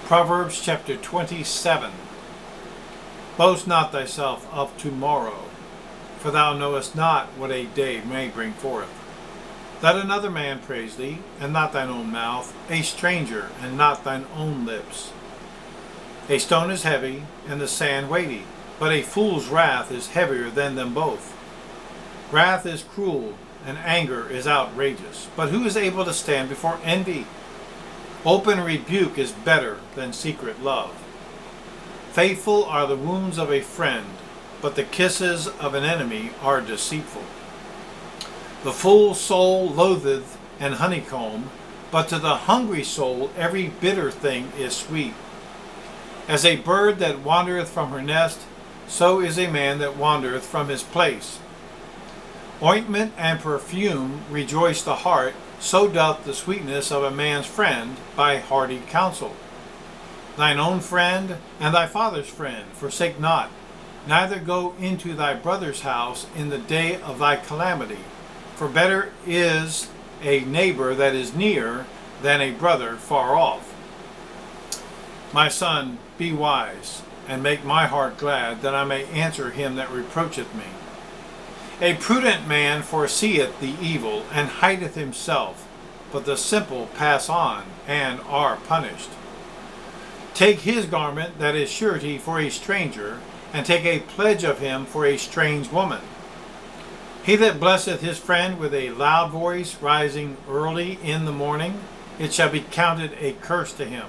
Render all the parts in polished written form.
Proverbs chapter 27. Boast not thyself of tomorrow, for thou knowest not what a day may bring forth. Let another man praise thee, and not thine own mouth, a stranger, and not thine own lips. A stone is heavy, and the sand weighty, but a fool's wrath is heavier than them both. Wrath is cruel, and anger is outrageous, but who is able to stand before envy? Open rebuke is better than secret love. Faithful are the wounds of a friend, but the kisses of an enemy are deceitful. The full soul loatheth an honeycomb, but to the hungry soul every bitter thing is sweet. As a bird that wandereth from her nest, so is a man that wandereth from his place. Ointment and perfume rejoice the heart, so doth the sweetness of a man's friend by hearty counsel. Thine own friend and thy father's friend forsake not, neither go into thy brother's house in the day of thy calamity. For better is a neighbor that is near than a brother far off. My son, be wise, and make my heart glad, that I may answer him that reproacheth me. A prudent man foreseeth the evil, and hideth himself, but the simple pass on, and are punished. Take his garment that is surety for a stranger, and take a pledge of him for a strange woman. He that blesseth his friend with a loud voice, rising early in the morning, it shall be counted a curse to him.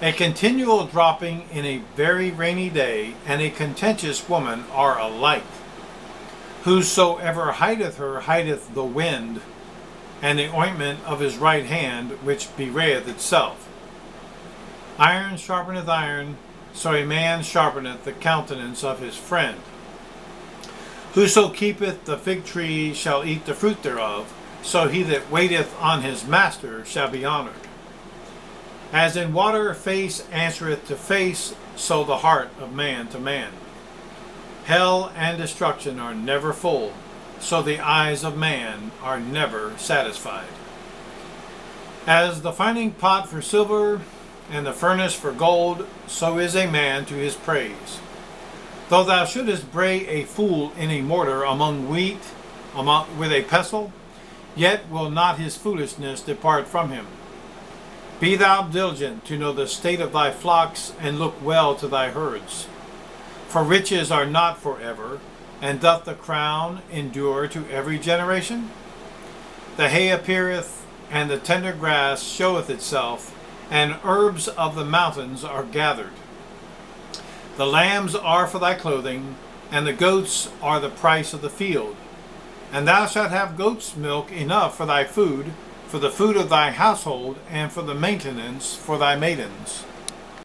A continual dropping in a very rainy day, and a contentious woman are alike. Whosoever hideth her hideth the wind, and the ointment of his right hand, which bewrayeth itself. Iron sharpeneth iron, so a man sharpeneth the countenance of his friend. Whoso keepeth the fig tree shall eat the fruit thereof, so he that waiteth on his master shall be honored. As in water face answereth to face, so the heart of man to man. Hell and destruction are never full, so the eyes of man are never satisfied. As the finding pot for silver, and the furnace for gold, so is a man to his praise. Though thou shouldest bray a fool in a mortar among wheat, with a pestle, yet will not his foolishness depart from him. Be thou diligent to know the state of thy flocks, and look well to thy herds. For riches are not forever, and doth the crown endure to every generation? The hay appeareth, and the tender grass showeth itself, and herbs of the mountains are gathered. The lambs are for thy clothing, and the goats are the price of the field. And thou shalt have goat's milk enough for thy food, for the food of thy household, and for the maintenance for thy maidens.